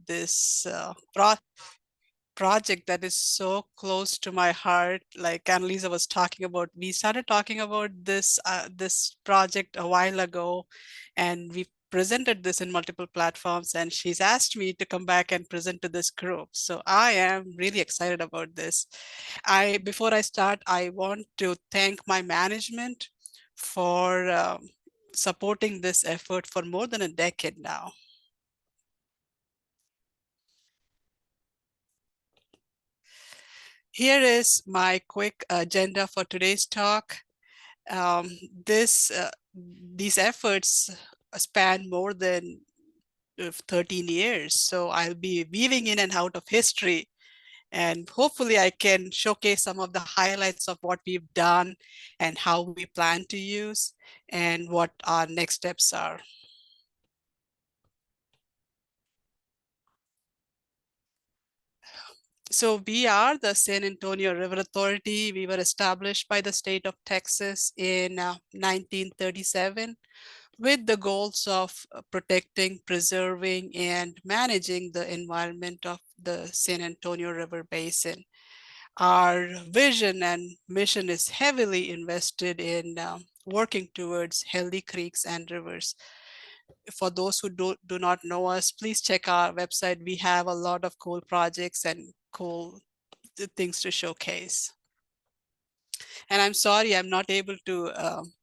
this project that is so close to my heart. Like Annalisa was talking about, we started talking about this project a while ago, and we presented this in multiple platforms, and she's asked me to come back and present to this group. So I am really excited about this. Before I start, I want to thank my management for supporting this effort for more than a decade now. Here is my quick agenda for today's talk. Um, these efforts span more than 13 years, so I'll be weaving in and out of history, and hopefully I can showcase some of the highlights of what we've done and how we plan to use and what our next steps are. So we are the San Antonio River Authority. We were established by the state of Texas in 1937 with the goals of protecting, preserving, and managing the environment of the San Antonio River Basin. Our vision and mission is heavily invested in working towards healthy creeks and rivers. For those who do not know us, please check our website. We have a lot of cool projects and cool things to showcase. And I'm sorry, I'm not able to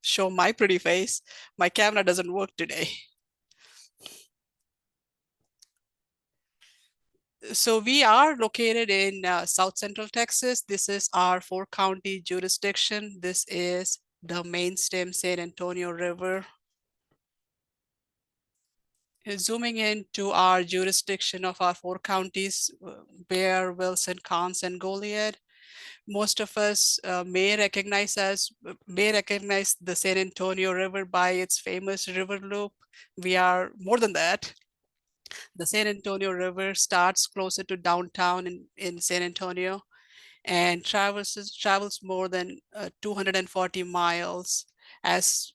show my pretty face. My camera doesn't work today. So we are located in South Central Texas. This is our 4-county jurisdiction. This is the main stem San Antonio River. Zooming into our jurisdiction of our 4 counties, Bear, Wilson, Karnes, and Goliad. Most of us may recognize the San Antonio River by its famous river loop. We are more than that. The San Antonio River starts closer to downtown in San Antonio and travels more than 240 miles. As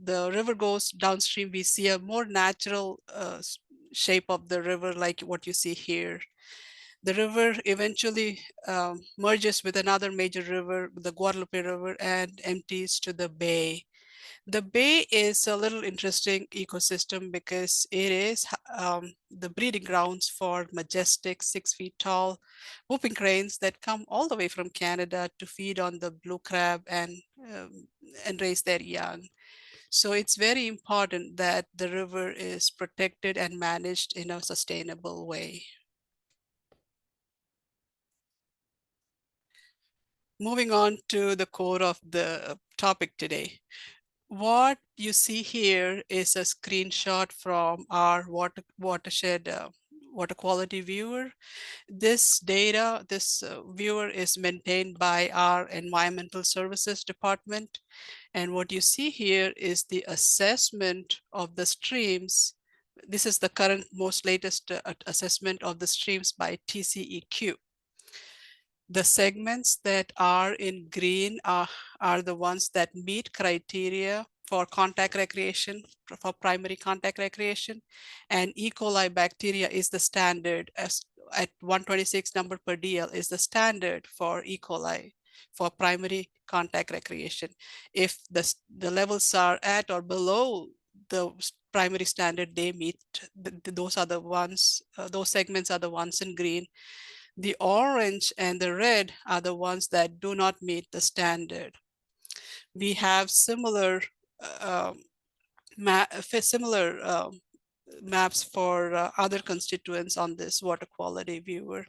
the river goes downstream, we see a more natural shape of the river, like what you see here. The river eventually merges with another major river, the Guadalupe River, and empties to the bay. The bay is a little interesting ecosystem because it is the breeding grounds for majestic 6 feet tall whooping cranes that come all the way from Canada to feed on the blue crab and raise their young. So it's very important that the river is protected and managed in a sustainable way. Moving on to the core of the topic today. What you see here is a screenshot from our watershed water quality viewer. This data, this viewer is maintained by our environmental services department. And what you see here is the assessment of the streams. This is the current most latest assessment of the streams by TCEQ. The segments that are in green are the ones that meet criteria for contact recreation, for primary contact recreation. And E. coli bacteria is the standard at 126 number per DL is the standard for E. coli for primary contact recreation. If the levels are at or below the primary standard, they meet, those are the ones, those segments are the ones in green. The orange and the red are the ones that do not meet the standard. We have similar maps for other constituents on this water quality viewer.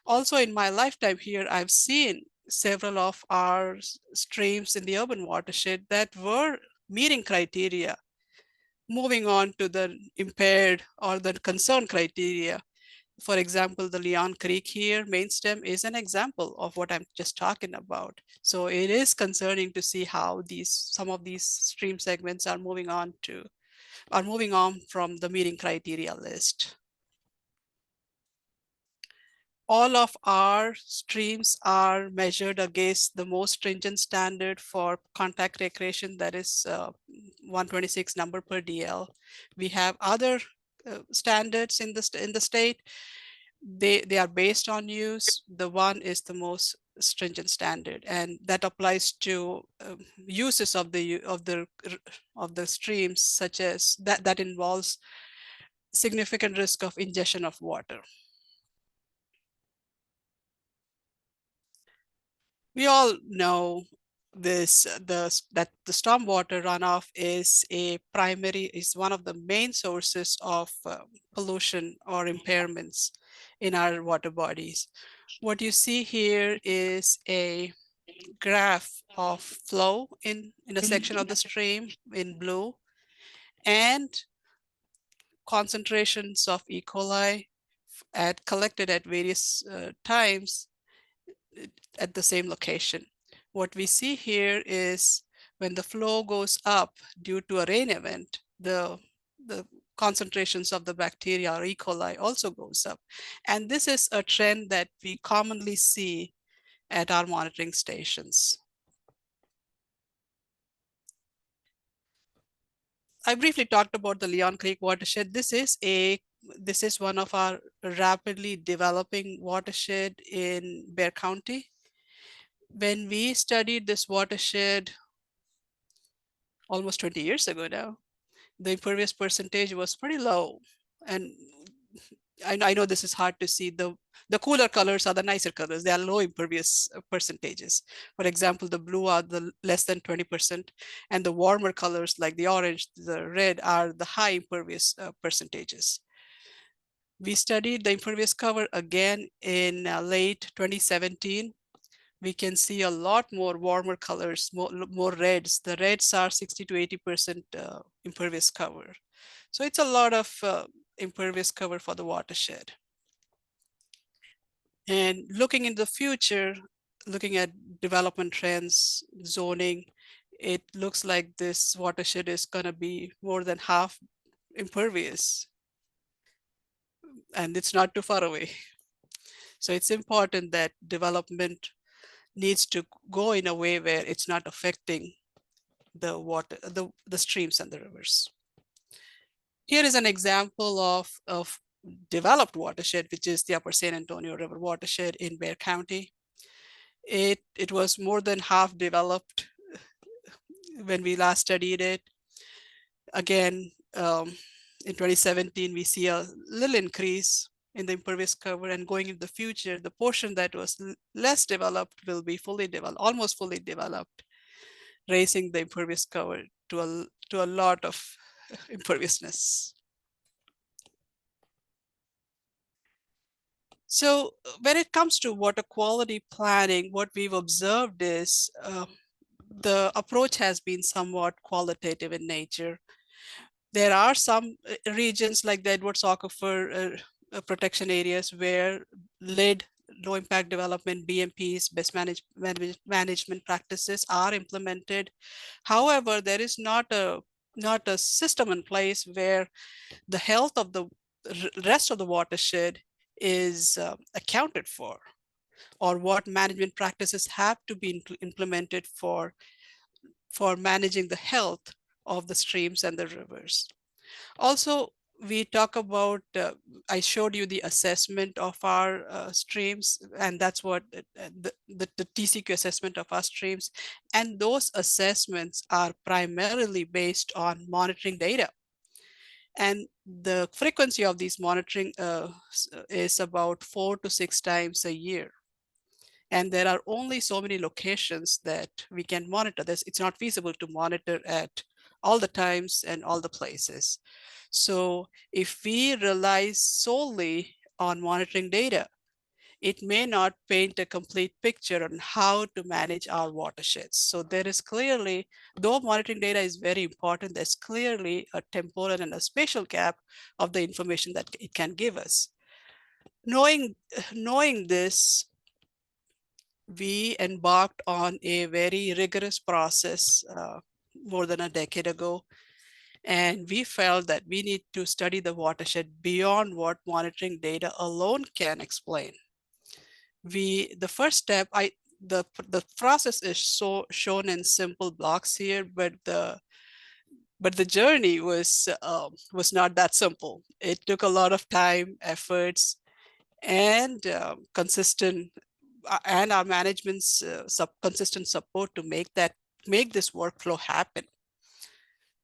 Also in my lifetime here, I've seen several of our streams in the urban watershed that were meeting criteria. Moving on to the impaired or the concern criteria. For example, the Leon Creek here, main stem, is an example of what I'm just talking about. So it is concerning to see how some of these stream segments are moving on from the meeting criteria list. All of our streams are measured against the most stringent standard for contact recreation, that is 126 number per DL. We have other standards in the state. They are based on use. The one is the most stringent standard, and that applies to uses of the streams, such as that involves significant risk of ingestion of water. We all know that the stormwater runoff is one of the main sources of pollution or impairments in our water bodies. What you see here is a graph of flow in a section of the stream in blue, and concentrations of E. coli collected at various times at the same location. What we see here is when the flow goes up due to a rain event, the concentrations of the bacteria or E. coli also goes up. And this is a trend that we commonly see at our monitoring stations. I briefly talked about the Leon Creek watershed. This is one of our rapidly developing watershed in Bexar County. When we studied this watershed almost 20 years ago now, the impervious percentage was pretty low. And I know this is hard to see. The cooler colors are the nicer colors. They are low impervious percentages. For example, the blue are the less than 20%, and the warmer colors like the orange, the red are the high impervious percentages. We studied the impervious cover again in late 2017. We can see a lot more warmer colors, more reds. The reds are 60 to 80% impervious cover. So it's a lot of impervious cover for the watershed. And looking in the future, looking at development trends, zoning, it looks like this watershed is going to be more than half impervious. And it's not too far away. So it's important that development needs to go in a way where it's not affecting the water, the streams and the rivers. Here is an example of developed watershed, which is the Upper San Antonio River watershed in Bexar County. It was more than half developed when we last studied it. Again, in 2017, we see a little increase in the impervious cover, and going into the future, the portion that was less developed will be fully developed, almost fully developed, raising the impervious cover to a lot of imperviousness. So when it comes to water quality planning, what we've observed is the approach has been somewhat qualitative in nature. There are some regions like the Edwards Aquifer protection areas where LID, low impact development, BMPs, best management practices are implemented. However, there is not a system in place where the health of the rest of the watershed is accounted for, or what management practices have to be implemented for managing the health of the streams and the rivers. Also, we talk about, I showed you the assessment of our streams, and that's what the TCQ assessment of our streams. And those assessments are primarily based on monitoring data. And the frequency of these monitoring is about 4 to 6 times a year. And there are only so many locations that we can monitor this. It's not feasible to monitor at all the times and all the places. So if we rely solely on monitoring data, it may not paint a complete picture on how to manage our watersheds. So there is clearly, though monitoring data is very important, there's clearly a temporal and a spatial gap of the information that it can give us. Knowing this, we embarked on a very rigorous process more than a decade ago. And we felt that we need to study the watershed beyond what monitoring data alone can explain. The first step, the process is shown in simple blocks here, but But the journey was not that simple. It took a lot of time, efforts, and consistent and our management's consistent support to make this workflow happen.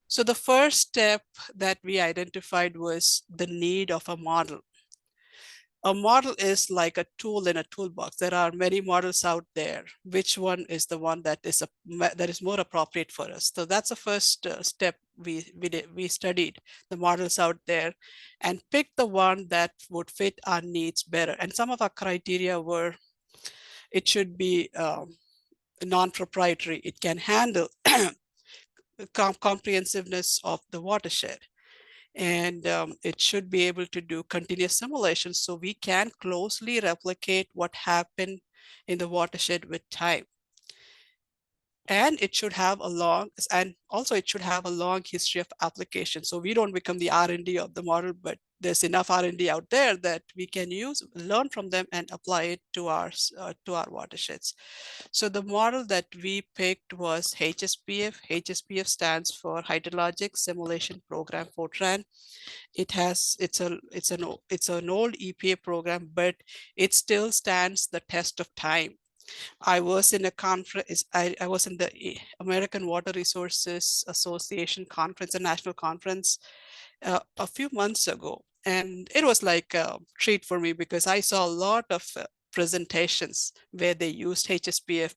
So the first step that we identified was the need of a model. A model is like a tool in a toolbox. There are many models out there. Which one is the one that is more appropriate for us? So that's the first step we did. We studied the models out there and picked the one that would fit our needs better. And some of our criteria were it should be non-proprietary. It can handle comprehensiveness of the watershed, and it should be able to do continuous simulations so we can closely replicate what happened in the watershed with time. And it should have a long, and also it should have a long history of application. So we don't become the R&D of the model, but there's enough R&D out there that we can use, learn from them and apply it to our watersheds. So the model that we picked was HSPF. HSPF stands for Hydrologic Simulation Program, Fortran. It's an old EPA program, but it still stands the test of time. I was in a conference. I was in the American Water Resources Association conference, a national conference, a few months ago, and it was like a treat for me because I saw a lot of presentations where they used HSPF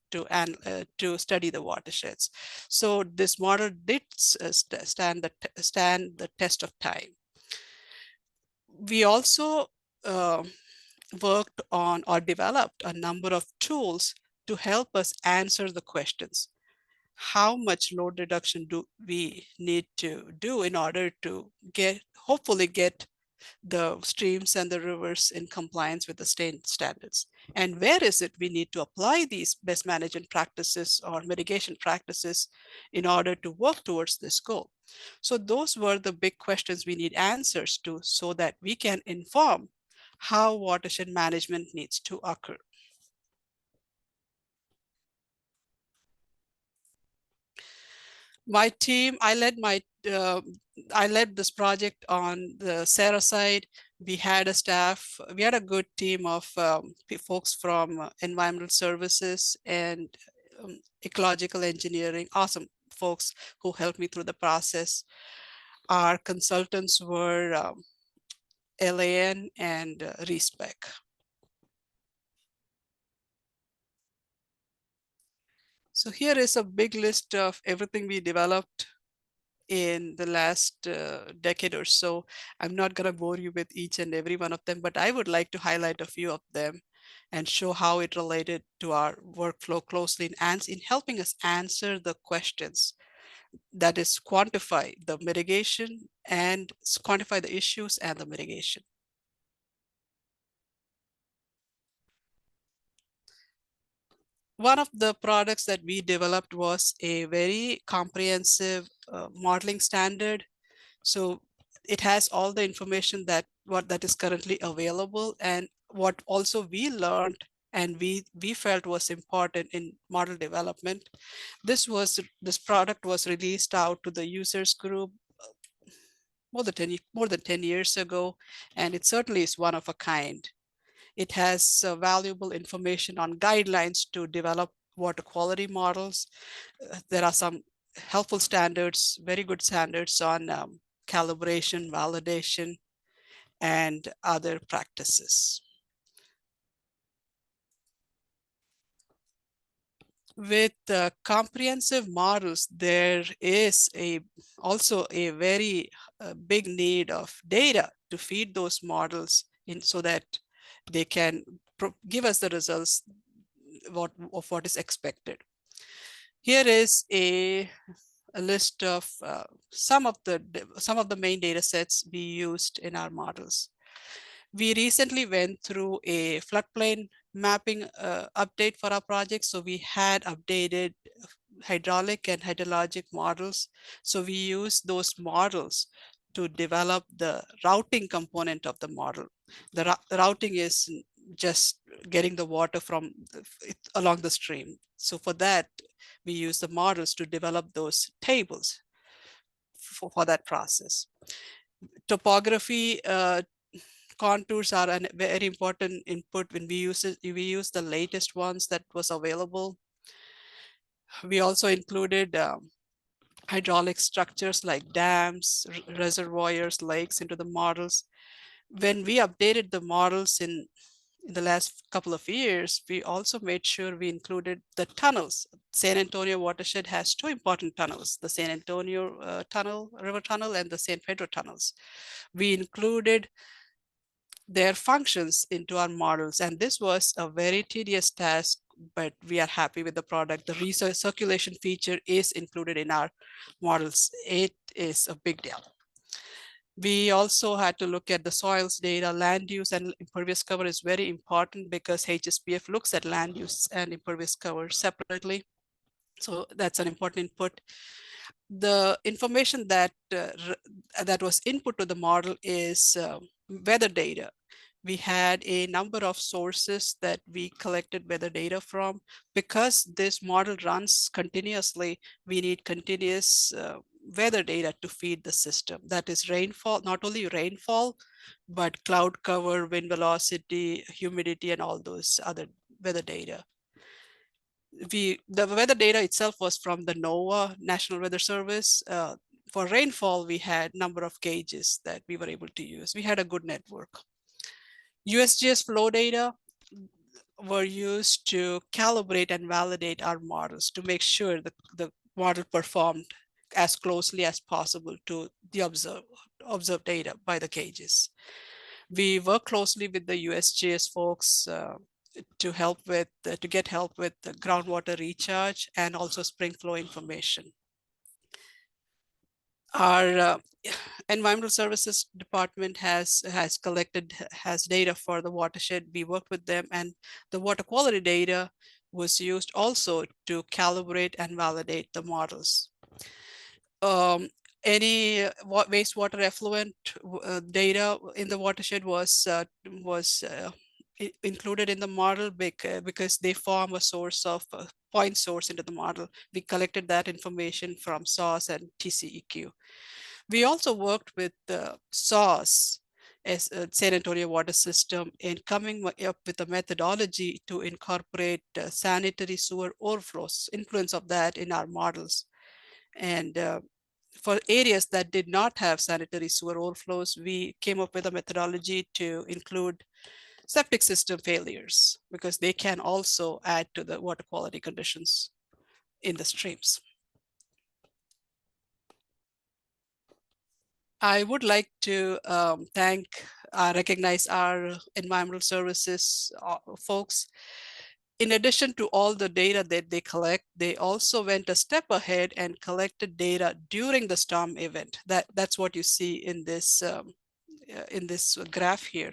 to study the watersheds. So this model did stand the test of time. We also worked on or developed a number of tools to help us answer the questions. How much load reduction do we need to do in order to hopefully get the streams and the rivers in compliance with the state standards? And where is it we need to apply these best management practices or mitigation practices in order to work towards this goal? So those were the big questions we need answers to so that we can inform how watershed management needs to occur. My team, I led this project on the Sarah side. We had we had a good team of folks from environmental services and ecological engineering, awesome folks who helped me through the process. Our consultants were LAN and Respec. So here is a big list of everything we developed in the last decade or so. I'm not going to bore you with each and every one of them, but I would like to highlight a few of them and show how it related to our workflow closely in helping us answer the questions. That is, quantify the mitigation and quantify the issues and the mitigation. One of the products that we developed was a very comprehensive modeling standard. So it has all the information that is currently available, and what also we learned and we felt was important in model development. This product was released out to the users group more than 10 years ago, and it certainly is one of a kind. It has valuable information on guidelines to develop water quality models. There are some helpful standards, very good standards on calibration, validation, and other practices. With comprehensive models, there is also a very big need of data to feed those models in so that they can give us the results of what is expected. Here is a list of some of the main data sets we used in our models. We recently went through a floodplain mapping update for our project. So we had updated hydraulic and hydrologic models. So we use those models to develop the routing component of the model. The routing is just getting the water along the stream. So for that, we use the models to develop those tables. for that process. Topography contours are a very important input when we use it. We use the latest ones that was available. We also included hydraulic structures like dams, reservoirs, lakes into the models. When we updated the models in the last couple of years, we also made sure we included the tunnels. San Antonio watershed has two important tunnels, the San Antonio tunnel, river tunnel, and the San Pedro tunnels. We included their functions into our models, and this was a very tedious task, but we are happy with the product. The recirculation feature is included in our models. It is a big deal. We also had to look at the soils data. Land use and impervious cover is very important because HSPF looks at land use and impervious cover separately. So that's an important input. The information that that was input to the model is weather data. We had a number of sources that we collected weather data from. Because this model runs continuously, we need continuous weather data to feed the system. That is rainfall, not only rainfall, but cloud cover, wind velocity, humidity, and all those other weather data. The weather data itself was from the NOAA, National Weather Service. For rainfall, we had number of gauges that we were able to use. We had a good network. USGS flow data were used to calibrate and validate our models to make sure that the model performed as closely as possible to the observed data by the gauges. We work closely with the USGS folks to get help with the groundwater recharge and also spring flow information. Our environmental services department has data for the watershed. We worked with them, and the water quality data was used also to calibrate and validate the models. Any wastewater effluent data in the watershed was included in the model because they form a source of point source into the model. We collected that information from SAWS and TCEQ. We also worked with SAWS as San Antonio Water System in coming up with a methodology to incorporate sanitary sewer overflows, influence of that in our models. And for areas that did not have sanitary sewer overflows, we came up with a methodology to include septic system failures because they can also add to the water quality conditions in the streams. I would like to recognize our environmental services folks. In addition to all the data that they collect, they also went a step ahead and collected data during the storm event. That's what you see in this graph here,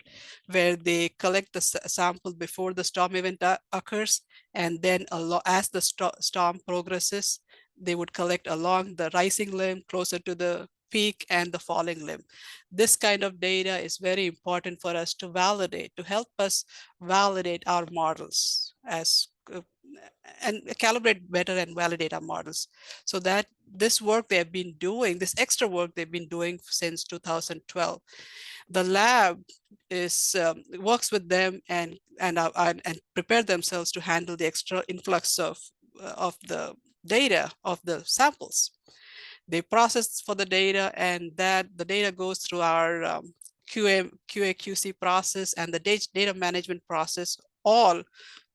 where they collect the sample before the storm event occurs, and then as the storm progresses, they would collect along the rising limb closer to the peak and the falling limb. This kind of data is very important for us to validate, to help us validate our models and calibrate better and validate our models. So that this work they've been doing, this extra work they've been doing since 2012, the lab works with them and prepare themselves to handle the extra influx of the data of the samples. They process for the data, and that the data goes through our QA/QC process and the data management process, all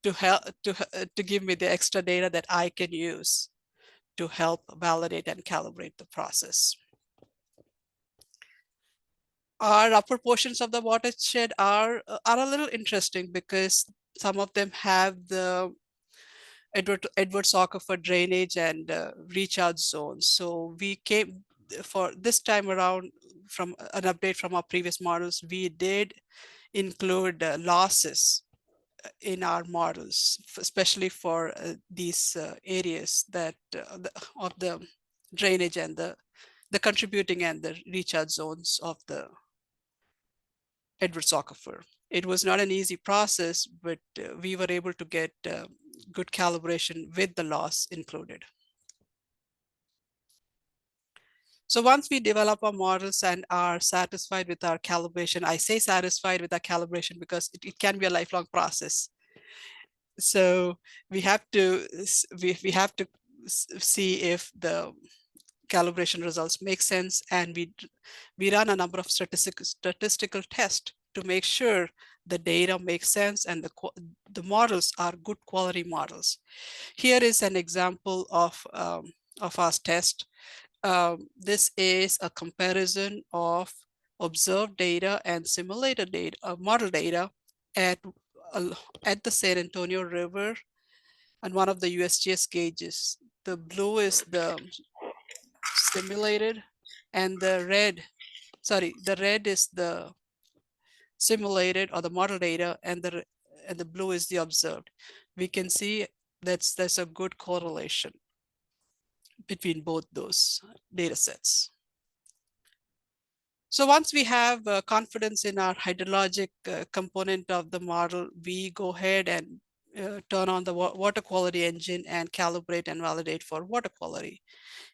to help to give me the extra data that I can use to help validate and calibrate the process. Our upper portions of the watershed are a little interesting because some of them have the Edwards aquifer drainage and recharge zones. So we came for this time around from an update from our previous models. We did include losses in our models, especially for these areas that of the drainage and the contributing and the recharge zones of the Edwards aquifer. It was not an easy process, but we were able to get good calibration with the loss included. So once we develop our models and are satisfied with our calibration, I say satisfied with our calibration because it can be a lifelong process. So we have to we have to see if the calibration results make sense, and we run a number of statistical tests to make sure the data makes sense and the models are good quality models. Here is an example of our test. This is a comparison of observed data and simulated data, model data at, at the San Antonio River and one of the USGS gauges. The blue is the simulated and the red is the simulated or the model data, and the blue is the observed. We can see that's a good correlation between both those data sets. So once we have confidence in our hydrologic component of the model, we go ahead and turn on the water quality engine and calibrate and validate for water quality.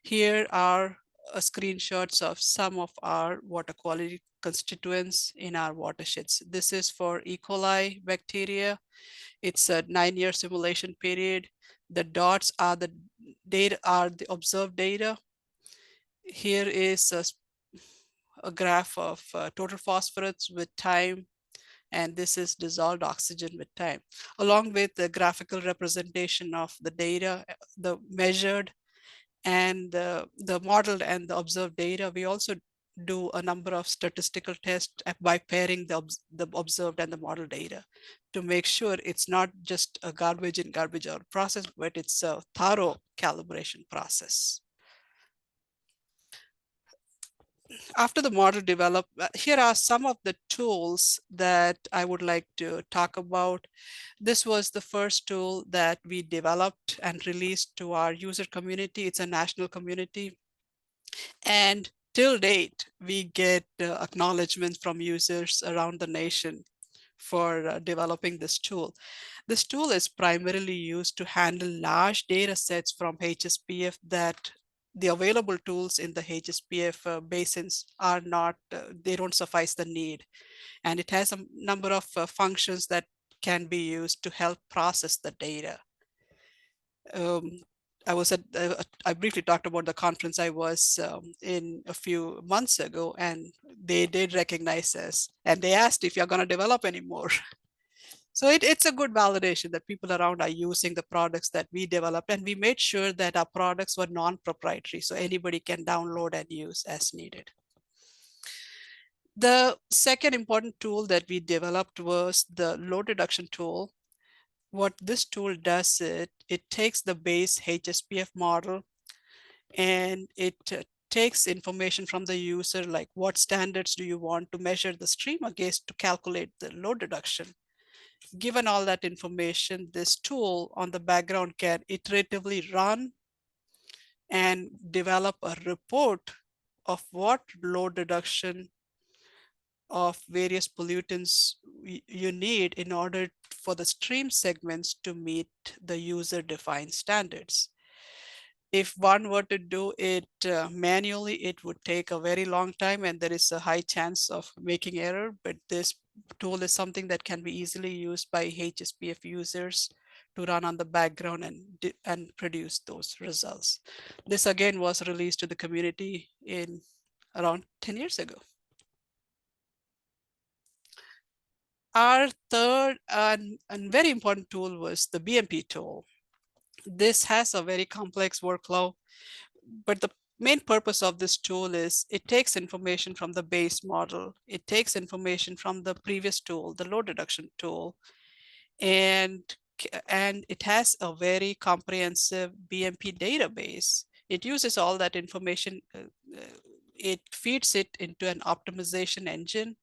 Here are screenshots of some of our water quality constituents in our watersheds. This is for E. coli bacteria. It's a 9-year simulation period. The dots are the data, are the observed data. Here is a graph of total phosphorus with time, and this is dissolved oxygen with time, along with the graphical representation of the data, the measured and the modeled and the observed data. We also do a number of statistical tests by pairing the observed and the model data to make sure it's not just a garbage in, garbage out process, but it's a thorough calibration process. After the model developed, here are some of the tools that I would like to talk about. This was the first tool that we developed and released to our user community. It's a national community. And till date, we get acknowledgments from users around the nation for developing this tool. This tool is primarily used to handle large data sets from HSPF that the available tools in the HSPF basins are not, they don't suffice the need. And it has a number of functions that can be used to help process the data. Um, I briefly talked about the conference I was in a few months ago, and they did recognize us and they asked if you're going to develop any more. So it's a good validation that people around are using the products that we developed, and we made sure that our products were non-proprietary, so anybody can download and use as needed. The second important tool that we developed was the load reduction tool. What this tool does, it takes the base HSPF model and it takes information from the user, like what standards do you want to measure the stream against to calculate the load reduction. Given all that information, this tool on the background can iteratively run and develop a report of what load reduction of various pollutants you need in order for the stream segments to meet the user defined standards. If one were to do it manually, it would take a very long time and there is a high chance of making error, but this tool is something that can be easily used by HSPF users to run on the background and produce those results. This again was released to the community in around 10 years ago. Our third and very important tool was the BMP tool. This has a very complex workflow, but the main purpose of this tool is it takes information from the base model, it takes information from the previous tool, the load reduction tool, and it has a very comprehensive BMP database. It uses all that information, it feeds it into an optimization engine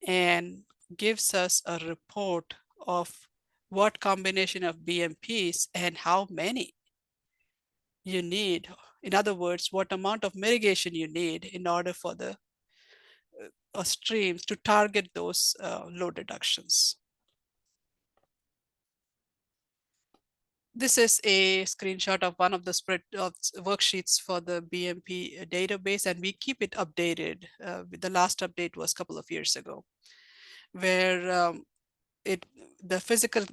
and gives us a report of what combination of BMPs and how many you need. In other words, what amount of mitigation you need in order for the streams to target those load reductions. This is a screenshot of one of the spread of worksheets for the BMP database, and we keep it updated. The last update was a couple of years ago, where it the physical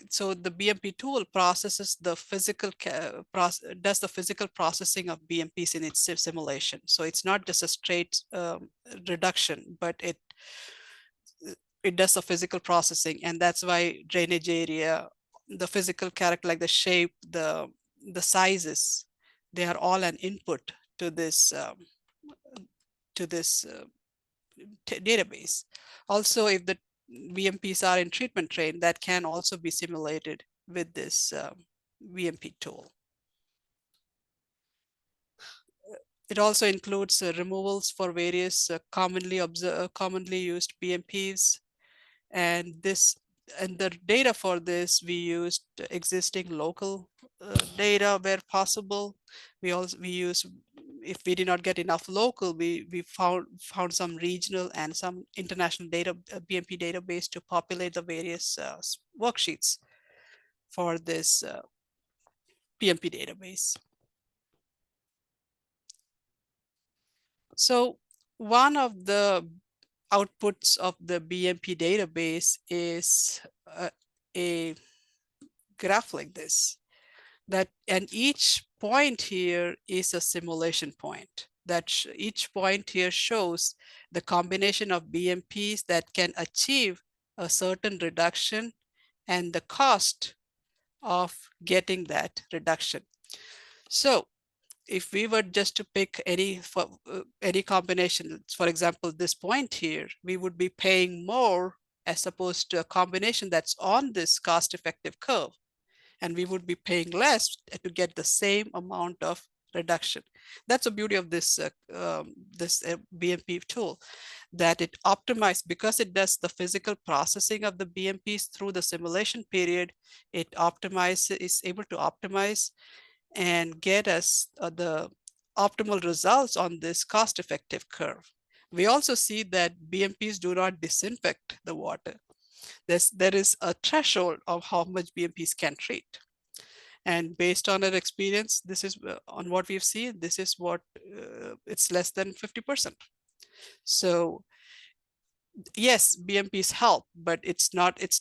so the BMP tool processes the does the physical processing of BMPs in its simulation. So it's not just a straight reduction, but it does the physical processing, and that's why drainage area, the physical character like the shape, the sizes, they are all an input to this database. Also, if the VMPs are in treatment train, that can also be simulated with this VMP tool. It also includes removals for various commonly used BMPs, and the data for this, we used existing local data where possible. We use, if we did not get enough local, we found some regional and some international data BMP database to populate the various worksheets for this BMP database. So one of the outputs of the BMP database is a graph like this, and each point here is a simulation point. Each point here shows the combination of BMPs that can achieve a certain reduction and the cost of getting that reduction. So if we were just to pick any combination, for example, this point here, we would be paying more as opposed to a combination that's on this cost-effective curve, and we would be paying less to get the same amount of reduction. That's the beauty of this BMP tool, that it optimizes, because it does the physical processing of the BMPs through the simulation period. It is able to optimize and get us the optimal results on this cost-effective curve. We also see that BMPs do not disinfect the water. There is a threshold of how much BMPs can treat. And based on our experience, this is on what we've seen, this is what it's less than 50%. So yes, BMPs help, but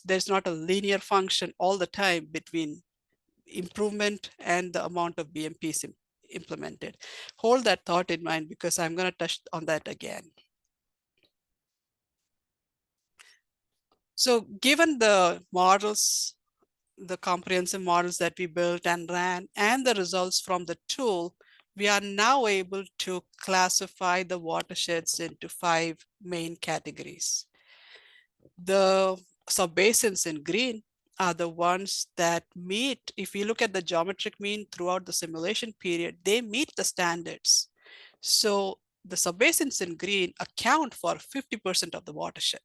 there's not a linear function all the time between improvement and the amount of BMPs implemented. Hold that thought in mind, because I'm going to touch on that again. So given the models, the comprehensive models that we built and ran, and the results from the tool, we are now able to classify the watersheds into 5 main categories. The subbasins in green are the ones that meet, if you look at the geometric mean throughout the simulation period, they meet the standards. So the subbasins in green account for 50% of the watershed.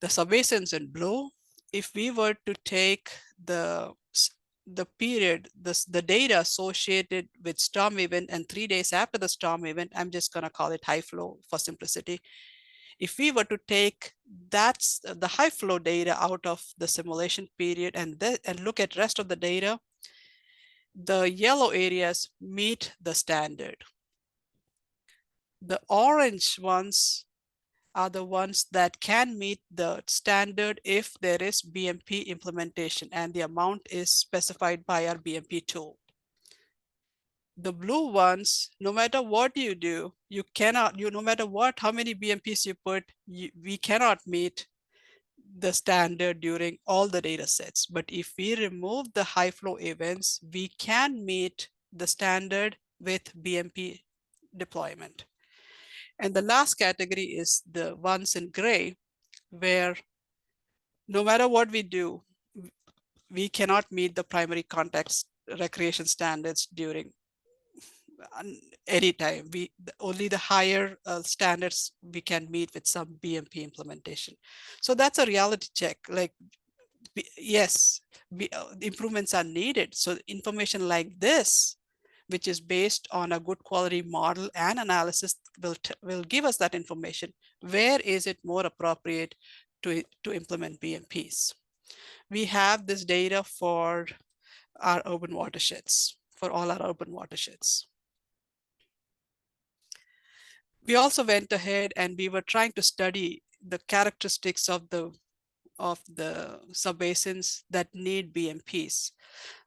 The subbasins in blue, if we were to take the period, the data associated with storm event and 3 days after the storm event, I'm just going to call it high flow for simplicity. If we were to take the high flow data out of the simulation period and look at rest of the data, the yellow areas meet the standard. The orange ones are the ones that can meet the standard if there is BMP implementation and the amount is specified by our BMP tool. The blue ones, no matter what you do, no matter how many BMPs you put, we cannot meet the standard during all the data sets. But if we remove the high flow events, we can meet the standard with BMP deployment. And the last category is the ones in gray, where no matter what we do, we cannot meet the primary context recreation standards during any time. Only the higher standards we can meet with some BMP implementation. So that's a reality check. Like, yes, improvements are needed. So information like this, which is based on a good quality model and analysis, will give us that information. Where is it more appropriate to implement BMPs? We have this data for our urban watersheds, for all our urban watersheds. We also went ahead and we were trying to study the characteristics of the subbasins that need BMPs.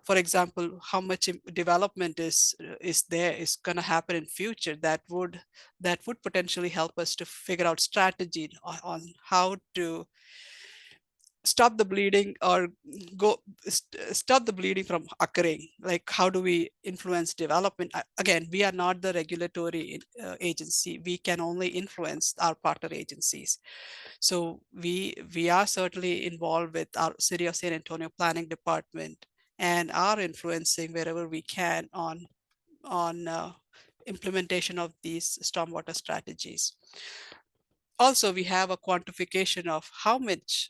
For example, how much development is going to happen in future that would potentially help us to figure out strategy on how to stop the bleeding or stop the bleeding from occurring. Like, how do we influence development? Again, we are not the regulatory agency. We can only influence our partner agencies. So we are certainly involved with our City of San Antonio Planning Department and are influencing wherever we can on implementation of these stormwater strategies. Also, we have a quantification of how much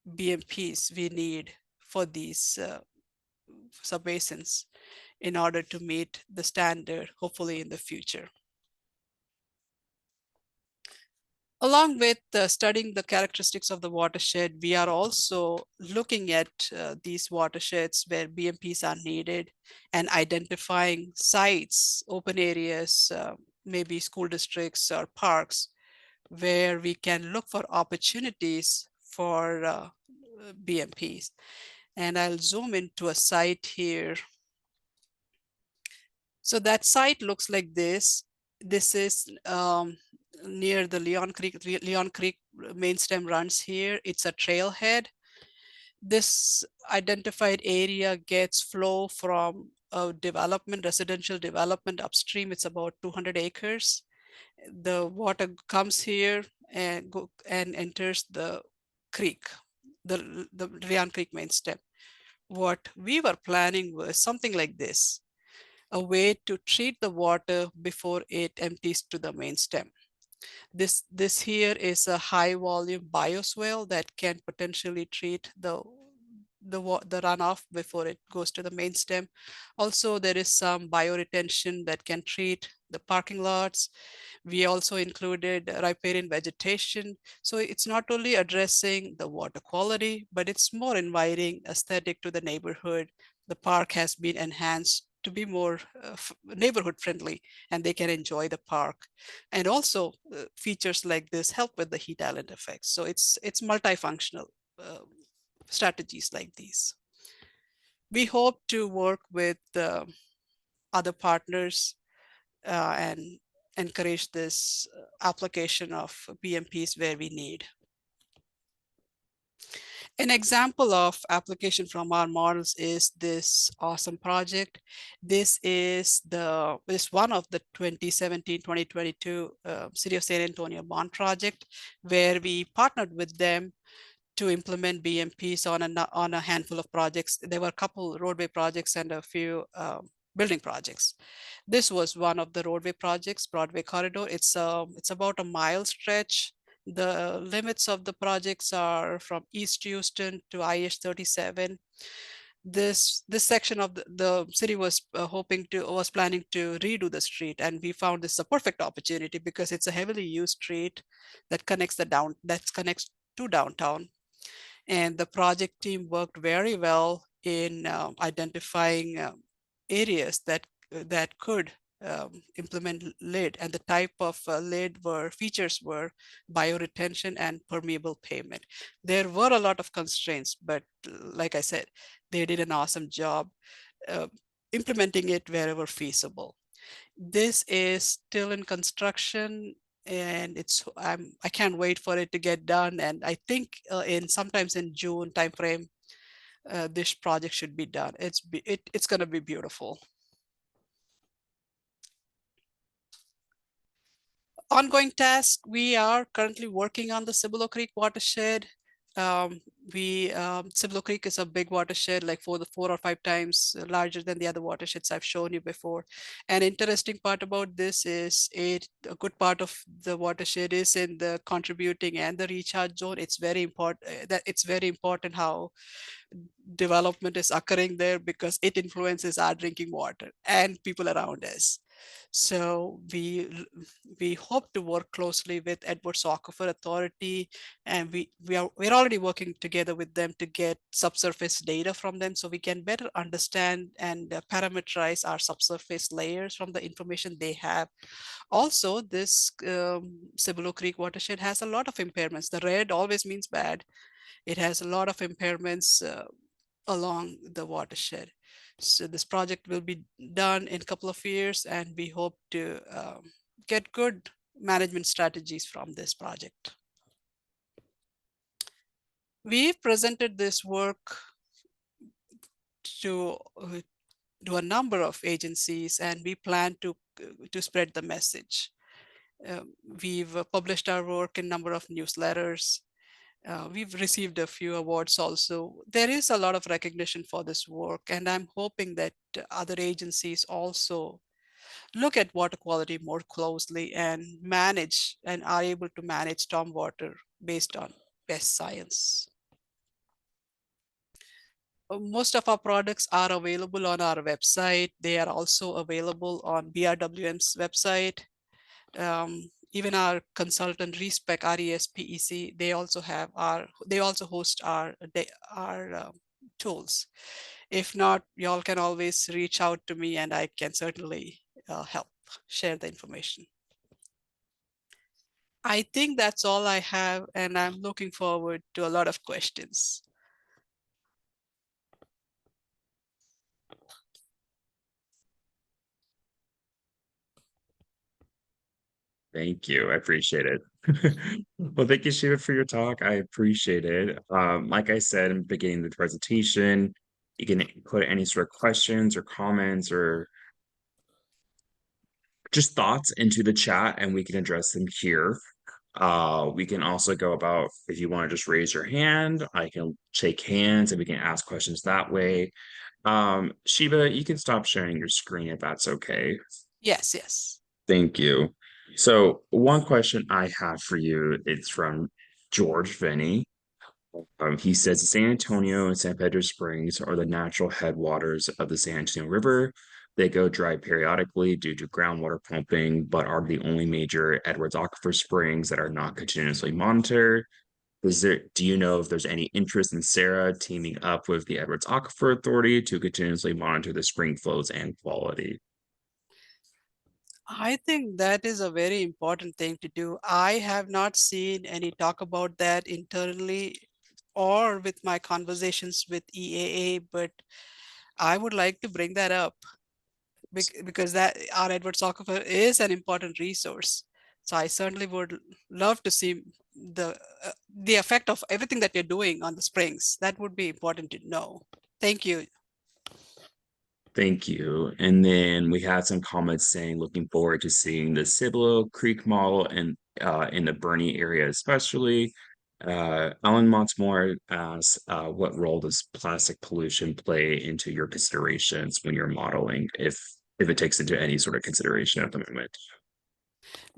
BMPs we need for these subbasins in order to meet the standard, hopefully in the future. Along with studying the characteristics of the watershed, we are also looking at these watersheds where BMPs are needed and identifying sites, open areas, maybe school districts or parks, where we can look for opportunities for BMPs. And I'll zoom into a site here. So that site looks like this. This is near the Leon Creek. Leon Creek main stem runs here. It's a trailhead. This identified area gets flow from a development, residential development upstream. It's about 200 acres. The water comes here and enters the creek, the Leon Creek main stem. What we were planning was something like this: a way to treat the water before it empties to the main stem. This here is a high volume bioswale that can potentially treat the runoff before it goes to the main stem. Also, there is some bioretention that can treat the parking lots. We also included riparian vegetation. So it's not only addressing the water quality, but it's more inviting aesthetic to the neighborhood. The park has been enhanced to be more neighborhood friendly, and they can enjoy the park. And also features like this help with the heat island effects. So it's multifunctional strategies like these. We hope to work with other partners and encourage this application of BMPs where we need. An example of application from our models is this awesome project. This is one of the 2017-2022 City of San Antonio bond project, where we partnered with them to implement BMPs on a handful of projects. There were a couple roadway projects and a few building projects. This was one of the roadway projects, Broadway Corridor. It's about a mile stretch. The limits of the projects are from East Houston to IH 37. This section of the city was planning to redo the street, and we found this a perfect opportunity because it's a heavily used street that connects to downtown. And the project team worked very well in identifying areas that could implement lid, and the type of lid features were bioretention and permeable pavement. There were a lot of constraints, but like I said, they did an awesome job uh, implementing it wherever feasible. This is still in construction, and I can't wait for it to get done. And I think sometimes in June timeframe, this project should be done. It's going to be beautiful. Ongoing task, we are currently working on the Cibolo Creek watershed. Cibolo Creek is a big watershed, like 4 or 5 times larger than the other watersheds I've shown you before. An interesting part about this is a good part of the watershed is in the contributing and the recharge zone. It's very important how development is occurring there, because it influences our drinking water and people around us. So we hope to work closely with Edwards Aquifer Authority, and we're already working together with them to get subsurface data from them, so we can better understand and parameterize our subsurface layers from the information they have. Also, this Cibolo Creek watershed has a lot of impairments. The red always means bad. It has a lot of impairments along the watershed. So this project will be done in a couple of years, and we hope to get good management strategies from this project. We've presented this work to a number of agencies, and we plan to spread the message. We've published our work in a number of newsletters. We've received a few awards also. There is a lot of recognition for this work, and I'm hoping that other agencies also look at water quality more closely and manage and are able to manage stormwater based on best science. Most of our products are available on our website. They are also available on BRWM's website. Even our consultant RESPEC, RESPEC, they also host our tools. If not, y'all can always reach out to me, and I can certainly help share the information. I think that's all I have, and I'm looking forward to a lot of questions. Thank you. I appreciate it. Well, thank you, Sheeba, for your talk. I appreciate it. Like I said in the beginning of the presentation, you can put any sort of questions or comments or just thoughts into the chat and we can address them here. We can also go about, if you want to just raise your hand, I can shake hands and we can ask questions that way. Sheeba, you can stop sharing your screen if that's okay. Yes, yes. Thank you. So one question I have for you, it's from George Vinny. He says San Antonio and San Pedro Springs are the natural headwaters of the San Antonio River. They go dry periodically due to groundwater pumping, but are the only major Edwards Aquifer springs that are not continuously monitored. Do you know if there's any interest in Sarah teaming up with the Edwards Aquifer Authority to continuously monitor the spring flows and quality? I think that is a very important thing to do. I have not seen any talk about that internally or with my conversations with EAA, but I would like to bring that up because that our Edward Aquifer is an important resource. So I certainly would love to see the effect of everything that you're doing on the springs. That would be important to know. Thank you. Thank you. And then we had some comments saying looking forward to seeing the Cibolo Creek model and in the Bernie area especially. Alan Montsmore asks, what role does plastic pollution play into your considerations when you're modeling, if it takes into any sort of consideration at the moment?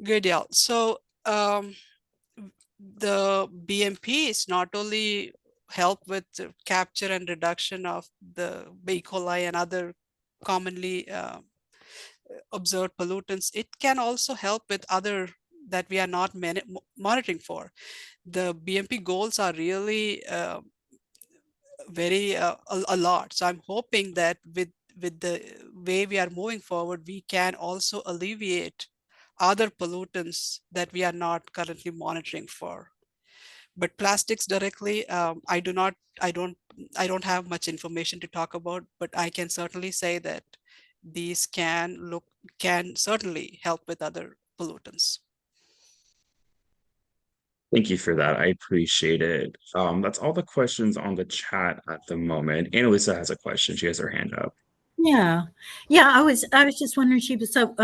Good deal. So the BMPs not only help with the capture and reduction of the E. coli and other commonly observed pollutants, it can also help with other that we are not monitoring for. The BMP goals are really very a lot. So I'm hoping that with the way we are moving forward, we can also alleviate other pollutants that we are not currently monitoring for. But plastics directly, I don't have much information to talk about, but I can certainly say that these can certainly help with other pollutants. Thank you for that. I appreciate it. That's all the questions on the chat at the moment. Annalisa has a question. She has her hand up. Yeah. Yeah, I was just wondering, Sheba, so,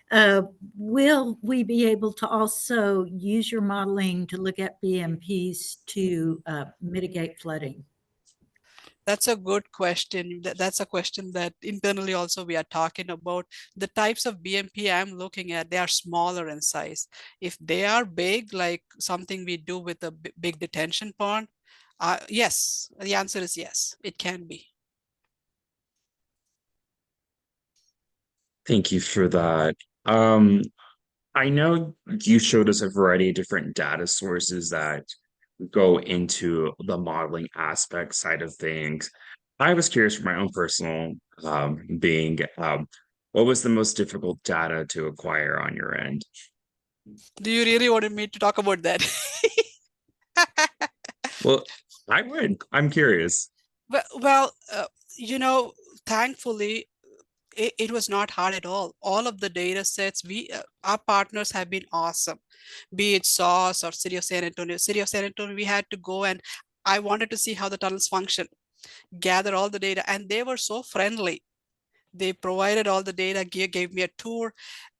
uh, will we be able to also use your modeling to look at BMPs to, mitigate flooding? That's a good question. That's a question that internally also we are talking about. The types of BMP I'm looking at, they are smaller in size. If they are big, like something we do with a big detention pond, yes, the answer is yes, it can be. Thank you for that. Um, I know you showed us a variety of different data sources that go into the modeling aspect side of things. I was curious for my own personal being, what was the most difficult data to acquire on your end? Do you really want me to talk about that? Well, I would. I'm curious. Well, you know, thankfully, it was not hard at all. All of the data sets, our partners have been awesome, be it SOS or City of San Antonio. City of San Antonio, we had to go and I wanted to see how the tunnels function, gather all the data, and they were so friendly. They provided all the data, gave me a tour.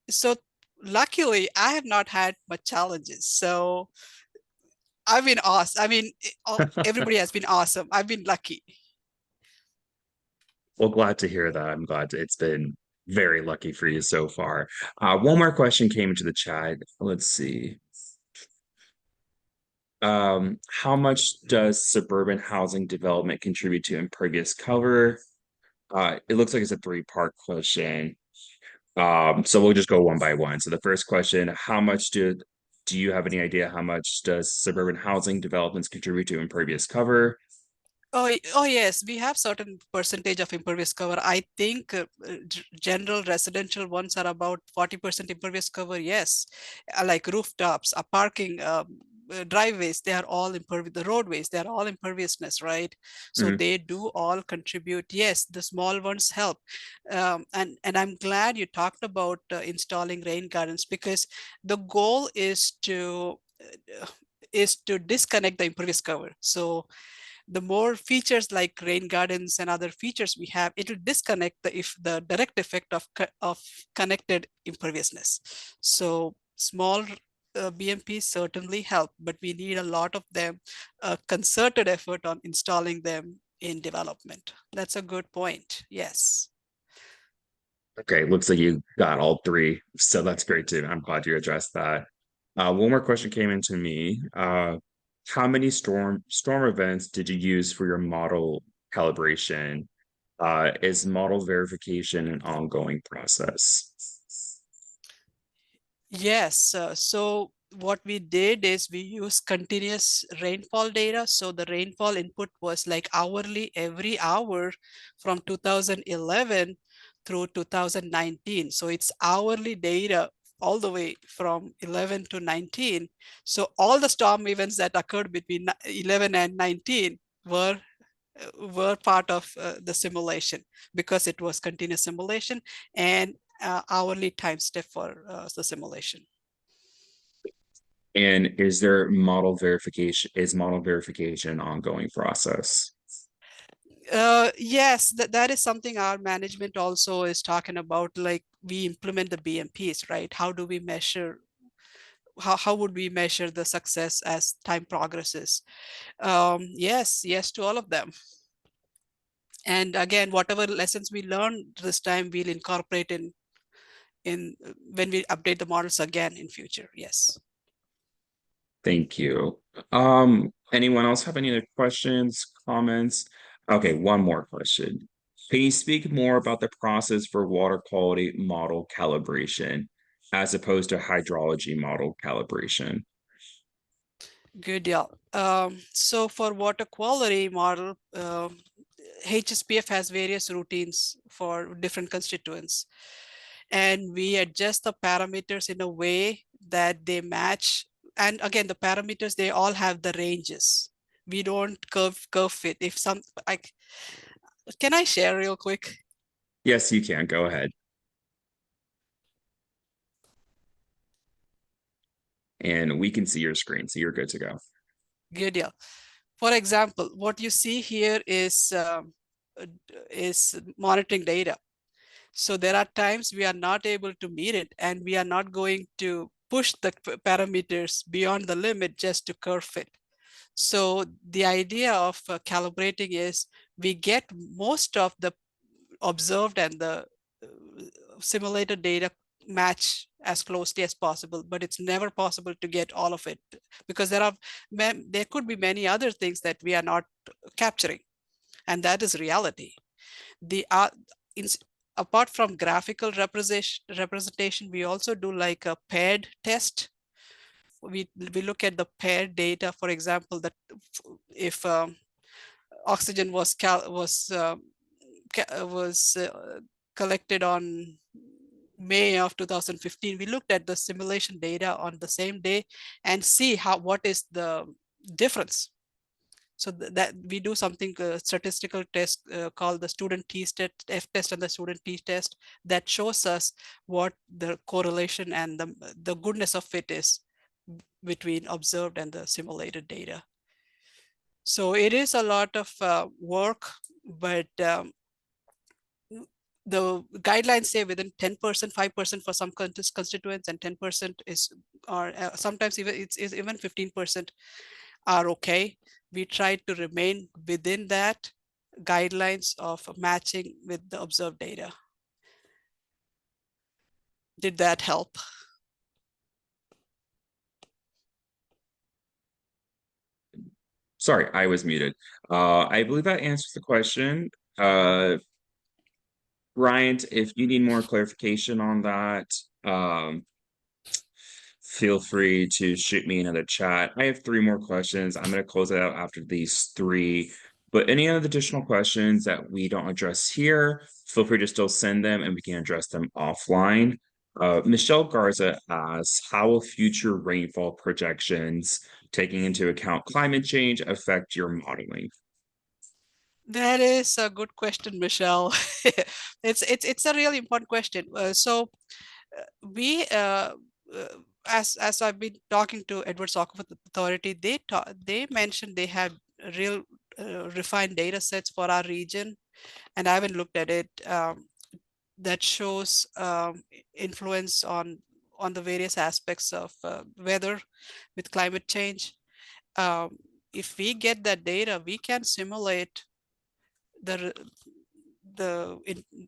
So luckily, I have not had much challenges. So I've been awesome. I mean, everybody has been awesome. I've been lucky. Well, glad to hear that. I'm glad it's been very lucky for you so far. One more question came into the chat. Let's see. How much does suburban housing development contribute to impervious cover? It looks like it's a three-part question. So we'll just go one by one. So the first question, do you have any idea how much does suburban housing developments contribute to impervious cover? Oh yes, we have certain percentage of impervious cover. I think general residential ones are about 40% impervious cover. Yes, like rooftops, parking, driveways, they are all impervious. The roadways, they are all imperviousness, right? So Mhm. they do all contribute. Yes, the small ones help. And I'm glad you talked about installing rain gardens because the goal is to disconnect the impervious cover. So the more features like rain gardens and other features we have, it will disconnect the direct effect of connected imperviousness. So small BMPs certainly help, but we need a lot of them, a concerted effort on installing them in development. That's a good point. Yes. Okay, looks like you got all three. So that's great too. I'm glad you addressed that. One more question came into me. How many storm events did you use for your model calibration? Is model verification an ongoing process? Yes, so what we did is we use continuous rainfall data. So the rainfall input was like hourly every hour from 2011 through 2019. So it's hourly data all the way from 11 to 19. So all the storm events that occurred between 11 and 19 were part of the simulation because it was continuous simulation and hourly time step for the simulation. And is there model verification? Is model verification an ongoing process? Yes, that is something our management also is talking about. Like we implement the BMPs, right? How do we measure? How would we measure the success as time progresses? Yes, yes to all of them. And again, whatever lessons we learn this time, we'll incorporate in when we update the models again in future. Yes. Thank you. Anyone else have any other questions, comments? Okay, one more question. Can you speak more about the process for water quality model calibration as opposed to hydrology model calibration? Good deal. So for water quality model, HSPF has various routines for different constituents. And we adjust the parameters in a way that they match. And again, the parameters, they all have the ranges. We don't curve fit. If some, like, can I share real quick? Yes, you can. Go ahead. And we can see your screen, so you're good to go. Good deal. For example, what you see here is monitoring data. So there are times we are not able to meet it and we are not going to push the parameters beyond the limit just to curve fit. So the idea of calibrating is we get most of the observed and the simulated data match as closely as possible, but it's never possible to get all of it because there could be many other things that we are not capturing, and that is reality. The apart from graphical representation, we also do like a paired test. We look at the paired data, for example, that if oxygen was collected on May of 2015, we looked at the simulation data on the same day and see what is the difference. So that we do something statistical test called the student t-test, f-test, and the student t-test that shows us what the correlation and the goodness of it is between observed and the simulated data. So it is a lot of work, but the guidelines say within 10%, 5% for some constituents, and 10% is, or sometimes even it's even 15% are okay. We try to remain within that guidelines of matching with the observed data. Did that help? Sorry, I was muted. I believe that answers the question. Bryant, if you need more clarification on that, feel free to shoot me another chat. I have 3 more questions. I'm going to close it out after these 3. But any other additional questions that we don't address here, feel free to still send them and we can address them offline. Michelle Garza asks, how will future rainfall projections, taking into account climate change, affect your modeling? That is a good question, Michelle. It's a really important question. We as I've been talking to Edwards Aquifer Authority, they mentioned they have real refined data sets for our region, and I haven't looked at it. That shows influence on the various aspects of weather with climate change. If we get that data, we can simulate the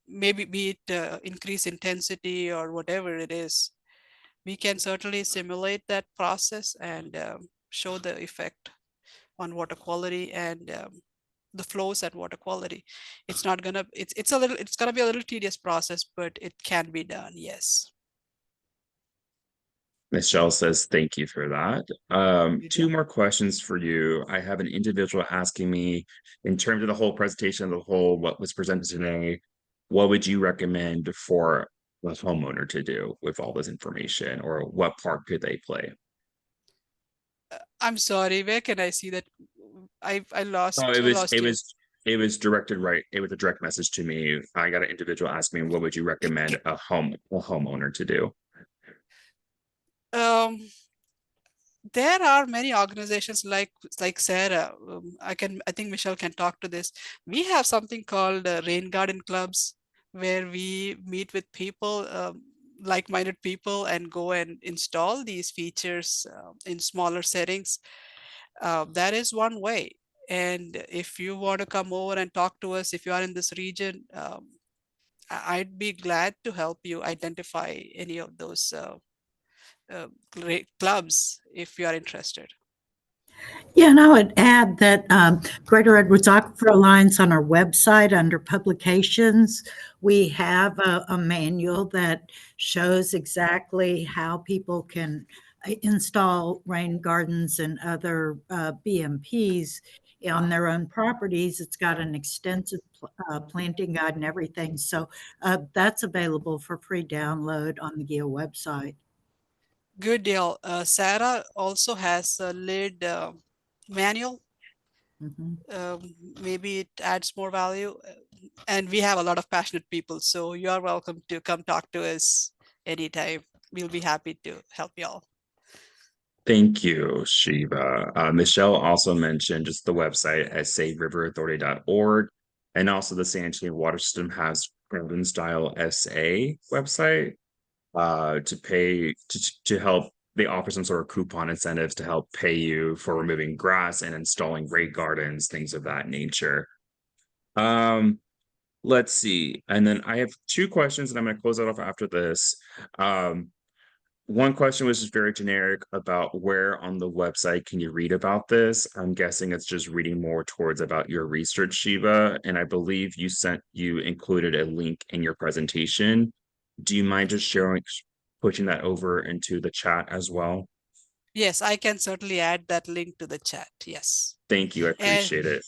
maybe be it increase intensity or whatever it is. We can certainly simulate that process and show the effect on water quality and the flows and water quality. It's not gonna, it's gonna be a little tedious process, but it can be done, yes. Michelle says, thank you for that. Good 2 deal. more questions for you. I have an individual asking me, in terms of the whole presentation, what was presented today, what would you recommend for the homeowner to do with all this information, or what part could they play? I'm sorry, where can I see that? I Oh, lost you. it was directed right. It was a direct message to me. I got an individual ask me, what would you recommend a homeowner to do? Um, there are many organizations like Sarah. I think Michelle can talk to this. We have something called rain garden clubs, where we meet with people, like-minded people, and go and install these features in smaller settings. That is one way. And if you want to come over and talk to us, if you are in this region, I'd be glad to help you identify any of those clubs if you are interested. Yeah, and I would add that Greater Edwards Aquifer Alliance on our website under publications, we have a manual that shows exactly how people can install rain gardens and other BMPs on their own properties. It's got an extensive planting guide and everything. So that's available for free download on the GEAA website. Good deal. Sarah also has a lead manual. Maybe it adds more value. And we have a lot of passionate people, so you are welcome to come talk to us anytime. We'll be happy to help you all. Thank you, Sheeba. Michelle also mentioned just the website at saveriverauthority.org, and also the San Antonio Water System has Golden Style SA website to help. They offer some sort of coupon incentives to help pay you for removing grass and installing rain gardens, things of that nature. Let's see. And then I have 2 questions, and I'm going to close that off after this. one question was just very generic about where on the website can you read about this. I'm guessing it's just reading more towards about your research, Shiva, and I believe you included a link in your presentation. Do you mind just pushing that over into the chat as well? Yes, I can certainly add that link to the chat. Yes. Thank you. I And appreciate it.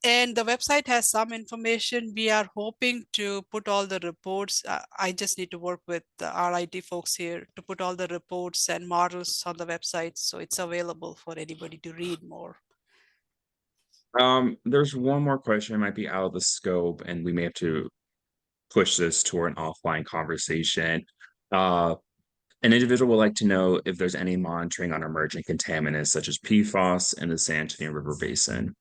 And the website has some information. We are hoping to put all the reports. I just need to work with our IT folks here to put all the reports and models on the website, so it's available for anybody to read more. There's one more question. It might be out of the scope, and we may have to push this to an offline conversation. An individual would like to know if there's any monitoring on emerging contaminants such as PFAS in the San Antonio River Basin.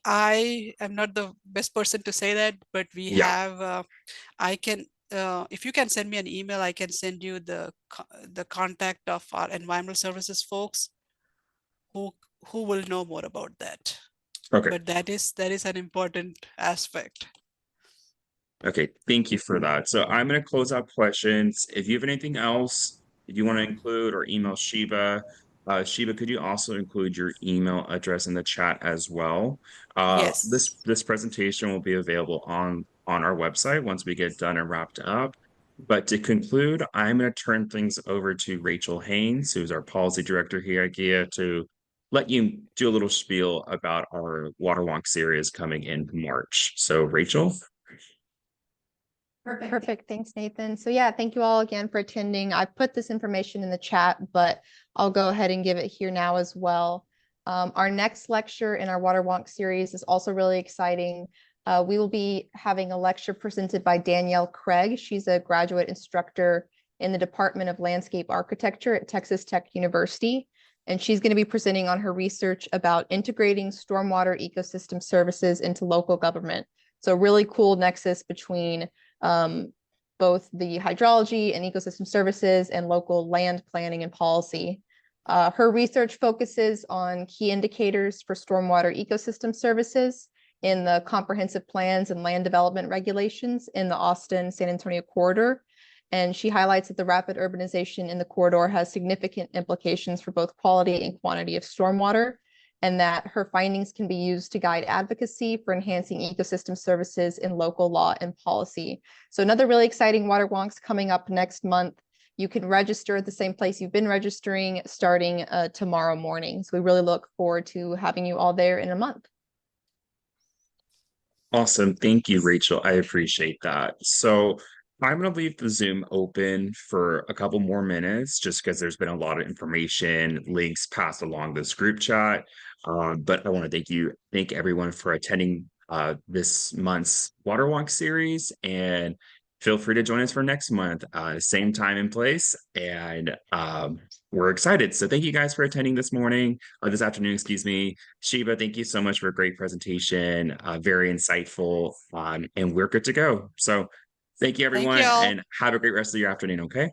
I am not the best person to say that, but we have, I can, if you can send me an email, I can send you the contact of our environmental services folks who will know more about that. Okay. But that is an important aspect. Okay, thank you for that. So I'm going to close out questions. If you have anything else you want to include or email Sheba, Sheba, could you also include your email address in the chat as well? Yes. This presentation will be available on our website once we get done and wrapped up. But to conclude, I'm going to turn things over to Rachel Haynes, who's our policy director here at GEAA, to let you do a little spiel about our Water Wonk series coming in March. So Rachel? Perfect. Thanks, Nathan. So yeah, thank you all again for attending. I put this information in the chat, but I'll go ahead and give it here now as well. Our next lecture in our Water Wonk series is also really exciting. We will be having a lecture presented by Danielle Craig. She's a graduate instructor in the Department of Landscape Architecture at Texas Tech University. And she's going to be presenting on her research about integrating stormwater ecosystem services into local government. So really cool nexus between both the hydrology and ecosystem services and local land planning and policy. Her research focuses on key indicators for stormwater ecosystem services in the comprehensive plans and land development regulations in the Austin-San Antonio corridor. And she highlights that the rapid urbanization in the corridor has significant implications for both quality and quantity of stormwater, and that her findings can be used to guide advocacy for enhancing ecosystem services in local law and policy. So another really exciting Water Wonks coming up next month. You can register at the same place you've been registering starting tomorrow morning. So we really look forward to having you all there in a month. Awesome. Thank you, Rachel. I appreciate that. So I'm going to leave the Zoom open for a couple more minutes just because there's been a lot of information, links passed along this group chat. But I want to thank everyone for attending this month's Water Walk series, and feel free to join us for next month, same time and place. And we're excited. So thank you guys for attending this afternoon, excuse me. Sheeba, thank you so much for a great presentation. Very insightful, and we're good to go. So thank you, everyone, Thank you all. and have a great rest of your afternoon, okay?